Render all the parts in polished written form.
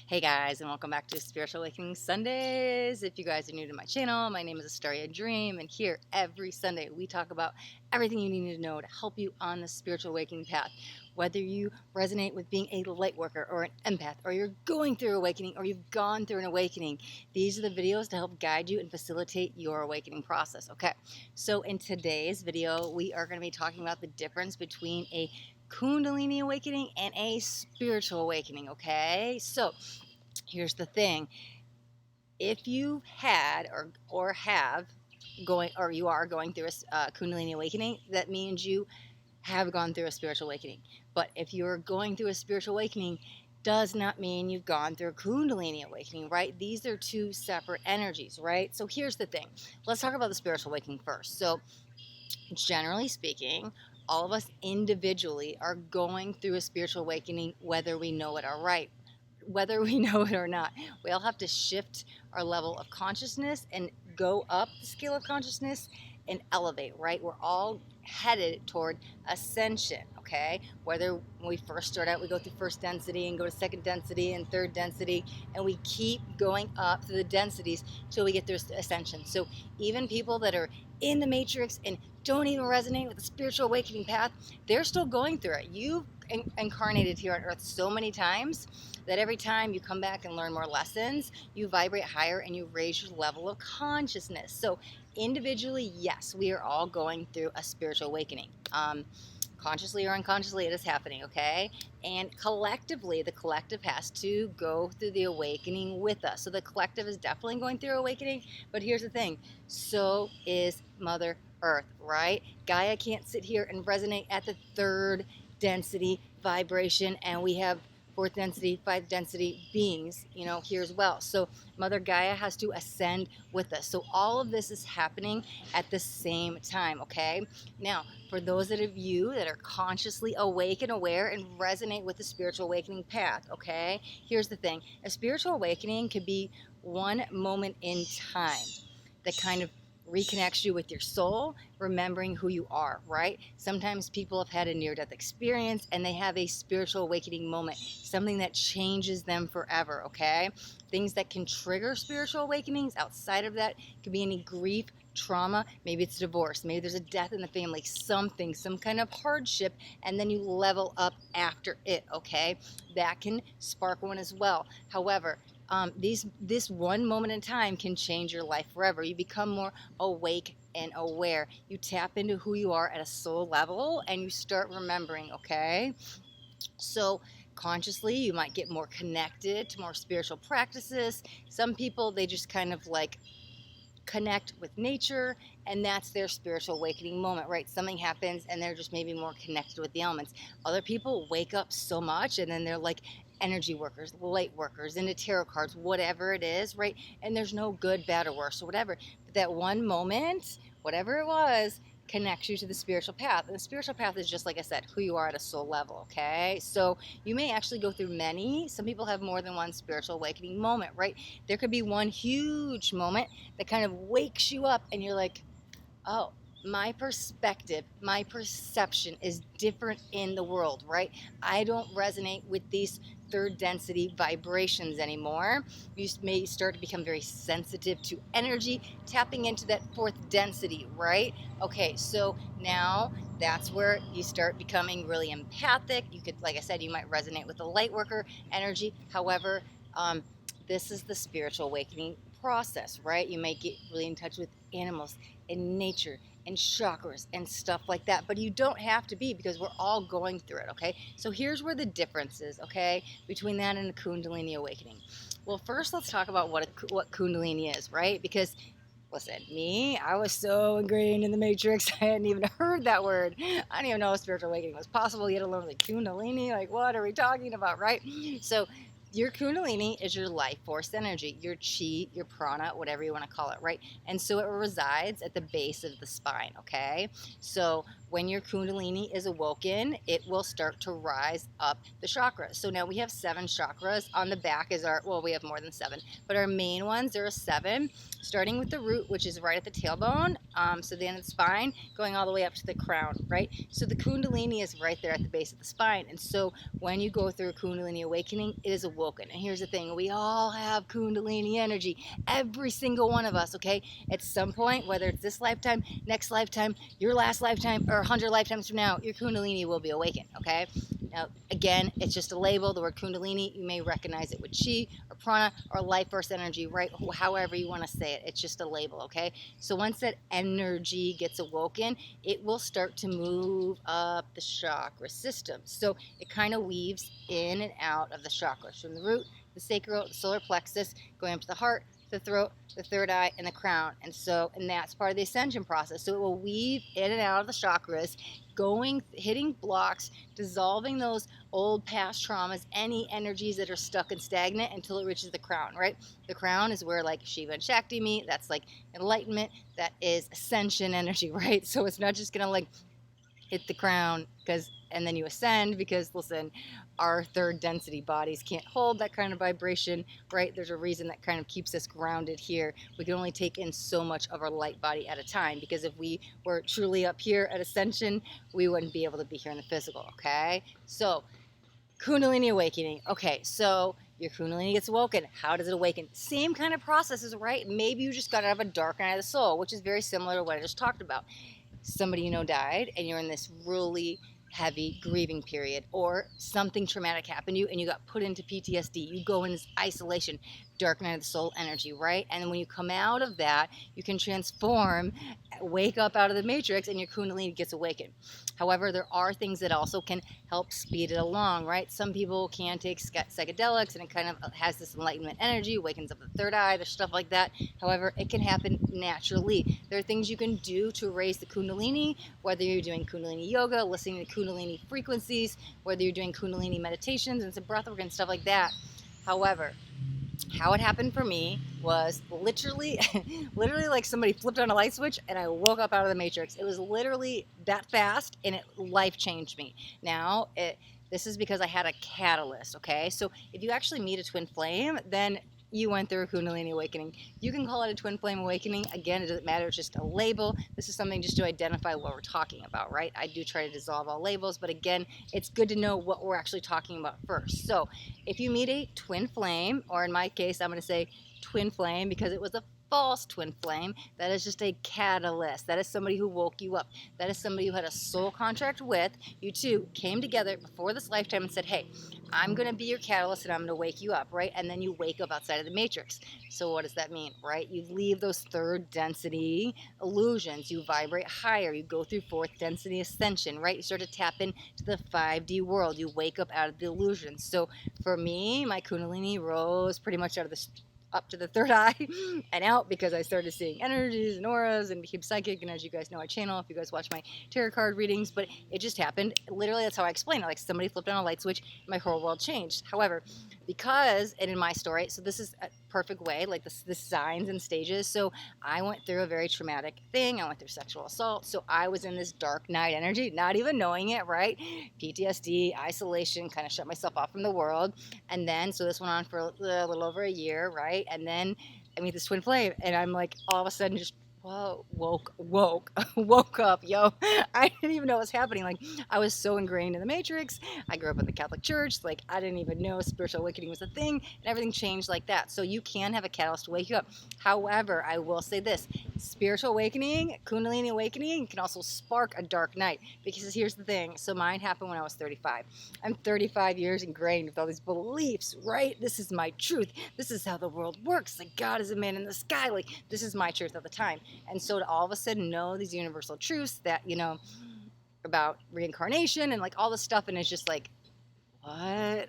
Hey guys, and welcome back to Spiritual Awakening Sundays. If you guys are new to my channel, my name is Astoria Dream, and here every Sunday we talk about everything you need to know to help you on the spiritual awakening path. Whether you resonate with being a light worker or an empath, or you're going through awakening, or you've gone through an awakening, these are the videos to help guide you and facilitate your awakening process. Okay, so in today's video, we are going to be talking about the difference between a Kundalini awakening and a spiritual awakening. Okay, so here's the thing: if you had or have going or you are going through a Kundalini awakening, that means you have gone through a spiritual awakening. But if you're going through a spiritual awakening, does not mean you've gone through a Kundalini awakening, right? These are two separate energies, right? So here's the thing: let's talk about the spiritual awakening first. So generally speaking, all of us individually are going through a spiritual awakening, whether we know it or right, whether we know it or not. We all have to shift our level of consciousness and go up the scale of consciousness and elevate, right? We're all headed toward ascension, okay? Whether when we first start out, we go through first density and go to second density and third density, and we keep going up through the densities till we get through ascension. So even people that are in the matrix and don't even resonate with the spiritual awakening path, they're still going through it. You've incarnated here on earth so many times that every time you come back and learn more lessons, you vibrate higher and you raise your level of consciousness. So individually, yes, we are all going through a spiritual awakening. Consciously or unconsciously, it is happening, okay? And collectively, the collective has to go through the awakening with us. So the collective is definitely going through awakening, but here's the thing: so is Mother Earth, right? Gaia can't sit here and resonate at the third density vibration, and we have fourth density, fifth density beings, here as well. So Mother Gaia has to ascend with us. So all of this is happening at the same time, okay? Now, for those of you that are consciously awake and aware and resonate with the spiritual awakening path, okay? Here's the thing: a spiritual awakening could be one moment in time that kind of reconnects you with your soul, remembering who you are, right? Sometimes people have had a near-death experience and they have a spiritual awakening moment, something that changes them forever, okay? Things that can trigger spiritual awakenings outside of that could be any grief, trauma, maybe it's divorce, maybe there's a death in the family, some kind of hardship, and then you level up after it, okay? That can spark one as well. However, this one moment in time can change your life forever. You become more awake and aware. You tap into who you are at a soul level and you start remembering, okay? So consciously, you might get more connected to more spiritual practices. Some people, they just kind of like connect with nature, and that's their spiritual awakening moment, right? Something happens and they're just maybe more connected with the elements. Other people wake up so much and then they're like energy workers, light workers, into tarot cards, whatever it is, right? And there's no good, bad, or worse or whatever, but that one moment, whatever it was, connects you to the spiritual path. And the spiritual path is, just like I said, who you are at a soul level, okay? So you may actually go through many. Some people have more than one spiritual awakening moment, right? There could be one huge moment that kind of wakes you up and you're like, oh, my perspective, my perception is different in the world, right? I don't resonate with these third density vibrations anymore. You may start to become very sensitive to energy, tapping into that fourth density, right? Okay, so now that's where you start becoming really empathic. You could, like I said, you might resonate with the light worker energy. However, this is the spiritual awakening process, right? You may get really in touch with animals and nature and chakras and stuff like that, but you don't have to be, because we're all going through it, okay? So here's where the difference is, okay, between that and a Kundalini awakening. Well, first let's talk about what Kundalini is, right? Because listen, me, I was so ingrained in the matrix, I hadn't even heard that word. I didn't even know spiritual awakening was possible, yet alone like Kundalini, like what are we talking about, right? So your Kundalini is your life force energy, your chi, your prana, whatever you want to call it, right? And so it resides at the base of the spine, okay? So when your Kundalini is awoken, it will start to rise up the chakras. So now we have 7 chakras. On the back is well, we have more than 7, but our main ones, there are 7, starting with the root, which is right at the tailbone, so the end of the spine, going all the way up to the crown, right? So the Kundalini is right there at the base of the spine. And so when you go through a Kundalini awakening, it is awoken awoken. And here's the thing, we all have Kundalini energy, every single one of us, okay? At some point, whether it's this lifetime, next lifetime, your last lifetime, or 100 lifetimes from now, your Kundalini will be awakened, okay? Now, again, it's just a label. The word Kundalini, you may recognize it with Chi or Prana or life force energy, right? However you want to say it. It's just a label, okay? So once that energy gets awoken, it will start to move up the chakra system. So it kind of weaves in and out of the chakras, from the root, the sacral, the solar plexus, going up to the heart, the throat, the third eye, and the crown. And that's part of the ascension process. So it will weave in and out of the chakras, hitting blocks, dissolving those old past traumas, any energies that are stuck and stagnant, until it reaches the crown, right? The crown is where like Shiva and Shakti meet. That's like enlightenment. That is ascension energy, right? So it's not just gonna like hit the crown and then you ascend, because listen, our third density bodies can't hold that kind of vibration, right? There's a reason that kind of keeps us grounded here. We can only take in so much of our light body at a time, because if we were truly up here at ascension, we wouldn't be able to be here in the physical, okay? So Kundalini awakening. Okay, so your Kundalini gets awoken. How does it awaken? Same kind of processes, right? Maybe you just got out of a dark night of the soul, which is very similar to what I just talked about. Somebody you know died, and you're in this really heavy grieving period, or something traumatic happened to you and you got put into PTSD. You go in this isolation, dark night of the soul energy, right? And then when you come out of that, you can transform, wake up out of the matrix, and your Kundalini gets awakened. However, there are things that also can help speed it along, right? Some people can take psychedelics and it kind of has this enlightenment energy, wakens up the third eye, there's stuff like that. However, it can happen naturally. There are things you can do to raise the Kundalini, whether you're doing Kundalini yoga, listening to Kundalini frequencies, whether you're doing Kundalini meditations and some breathwork and stuff like that. However, how it happened for me was literally like somebody flipped on a light switch and I woke up out of the matrix. It was literally that fast, and it life changed me. Now, this is because I had a catalyst, okay? So if you actually meet a twin flame, then you went through a Kundalini awakening. You can call it a twin flame awakening. Again, it doesn't matter. It's just a label. This is something just to identify what we're talking about, right? I do try to dissolve all labels, but again, it's good to know what we're actually talking about first. So if you meet a twin flame, or in my case, I'm going to say twin flame because it was a false twin flame, that is just a catalyst. That is somebody who woke you up. That is somebody who had a soul contract with you. Two came together before this lifetime and said, hey, I'm going to be your catalyst and I'm going to wake you up, right? And then you wake up outside of the matrix. So what does that mean, right? You leave those third density illusions. You vibrate higher. You go through fourth density ascension, right? You start to tap into the 5D world. You wake up out of the illusions. So for me, my Kundalini rose pretty much out of the up to the third eye and out, because I started seeing energies and auras and became psychic. And as you guys know, I channel if you guys watch my tarot card readings, but it just happened. Literally, that's how I explain it. Like somebody flipped on a light switch, my whole world changed. However, because, and in my story, so this is a perfect way, like the signs and stages. So I went through a very traumatic thing. I went through sexual assault. So I was in this dark night energy, not even knowing it, right? PTSD, isolation, kind of shut myself off from the world. And then, so this went on for a little over a year, right? And then I meet this twin flame, and I'm like, all of a sudden, just whoa, woke up, yo. I didn't even know what was happening. Like, I was so ingrained in the matrix. I grew up in the Catholic Church. Like, I didn't even know spiritual awakening was a thing, and everything changed like that. So you can have a catalyst to wake you up. However, I will say this: spiritual awakening, Kundalini awakening, can also spark a dark night. Because here's the thing. So mine happened when I was 35. I'm 35 years ingrained with all these beliefs, right? This is my truth. This is how the world works. Like, God is a man in the sky. Like, this is my truth at the time. And so to all of a sudden know these universal truths that, you know, about reincarnation and like all this stuff, and it's just like, what?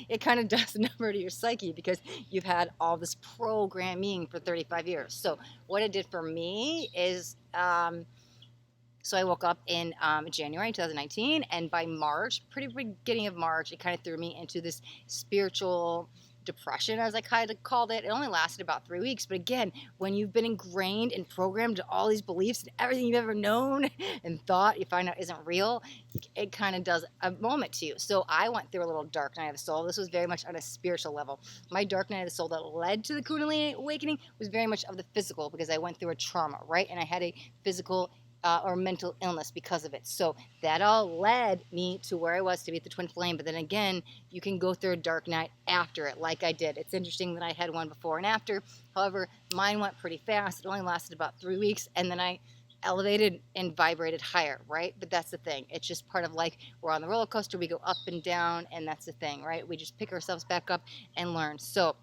It kind of does a number to your psyche, because you've had all this programming for 35 years. So what it did for me is, so I woke up in January 2019, and by March, pretty beginning of March, it kind of threw me into this spiritual depression, as I kind of called it. It only lasted about 3 weeks. But again, when you've been ingrained and programmed to all these beliefs and everything you've ever known and thought you find out isn't real, it kind of does a moment to you. So I went through a little dark night of the soul. This was very much on a spiritual level. My dark night of the soul that led to the Kundalini awakening was very much of the physical, because I went through a trauma, right? And I had a physical or mental illness because of it. So that all led me to where I was to be at the twin flame. But then again, you can go through a dark night after it, like I did. It's interesting that I had one before and after. However, mine went pretty fast. It only lasted about 3 weeks, and then I elevated and vibrated higher, right? But that's the thing. It's just part of, like, we're on the roller coaster. We go up and down, and that's the thing, right? We just pick ourselves back up and learn. So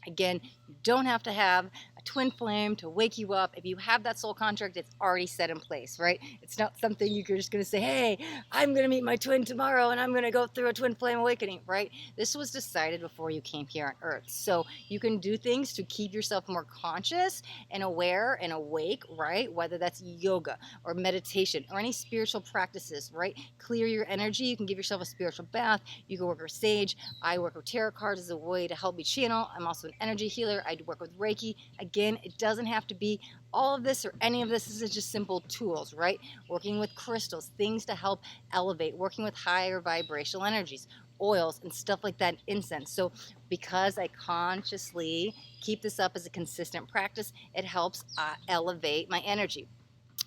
again, you don't have to have a twin flame to wake you up. If you have that soul contract, it's already set in place, right? It's not something you're just going to say, hey, I'm going to meet my twin tomorrow and I'm going to go through a twin flame awakening, right? This was decided before you came here on earth. So you can do things to keep yourself more conscious and aware and awake, right? Whether that's yoga or meditation or any spiritual practices, right? Clear your energy. You can give yourself a spiritual bath. You can work with sage. I work with tarot cards as a way to help me channel. I'm also an energy healer. I work with Reiki. Again, it doesn't have to be all of this or any of this. This is just simple tools, right? Working with crystals, things to help elevate, working with higher vibrational energies, oils and stuff like that, incense. So because I consciously keep this up as a consistent practice, it helps elevate my energy.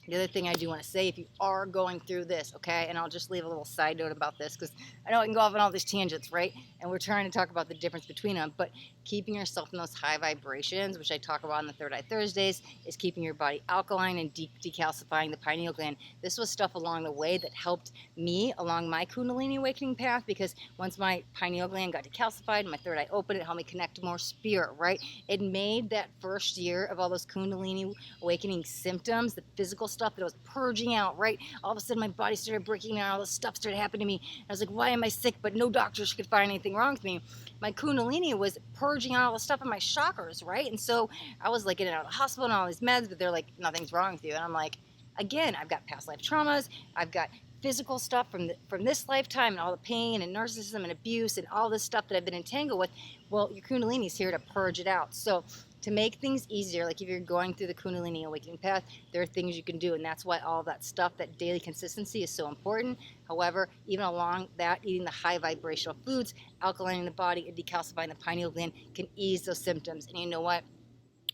The other thing I do want to say, if you are going through this, okay, and I'll just leave a little side note about this because I know I can go off on all these tangents, right? And we're trying to talk about the difference between them, but keeping yourself in those high vibrations, which I talk about on the Third Eye Thursdays, is keeping your body alkaline and decalcifying the pineal gland. This was stuff along the way that helped me along my Kundalini Awakening path, because once my pineal gland got decalcified and my third eye opened, it helped me connect to more spirit, right? It made that first year of all those Kundalini Awakening symptoms, the physical stuff that I was purging out, right? All of a sudden my body started breaking down, all this stuff started happening to me. I was like, why am I sick? But no doctors could find anything wrong with me. My Kundalini was purging out all the stuff in my chakras, right? And so I was like in and out of the hospital and all these meds, but they're like, nothing's wrong with you. And I'm like, again, I've got past life traumas, I've got physical stuff from this lifetime and all the pain and narcissism and abuse and all this stuff that I've been entangled with. Well, your Kundalini is here to purge it out. So to make things easier, like if you're going through the Kundalini Awakening path, there are things you can do, and that's why all of that stuff, that daily consistency, is so important. However, even along that, eating the high vibrational foods, alkalining the body, and decalcifying the pineal gland can ease those symptoms. And you know what?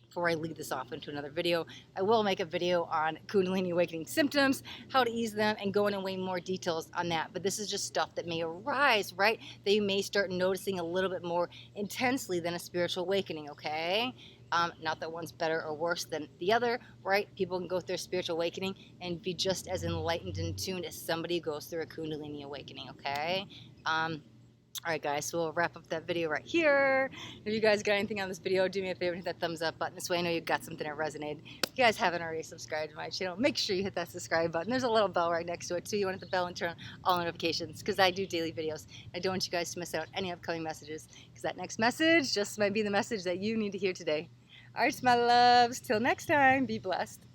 Before I lead this off into another video, I will make a video on Kundalini Awakening symptoms, how to ease them, and go into way more details on that. But this is just stuff that may arise, right? That you may start noticing a little bit more intensely than a spiritual awakening, okay? Not that one's better or worse than the other, right? People can go through a spiritual awakening and be just as enlightened and tuned as somebody who goes through a Kundalini Awakening, okay? All right, guys, so we'll wrap up that video right here. If you guys got anything on this video, do me a favor and hit that thumbs up button. This way I know you got something that resonated. If you guys haven't already subscribed to my channel, make sure you hit that subscribe button. There's a little bell right next to it, too. You want to hit the bell and turn on all notifications, because I do daily videos. I don't want you guys to miss out on any upcoming messages, because that next message just might be the message that you need to hear today. All right, my loves, till next time, be blessed.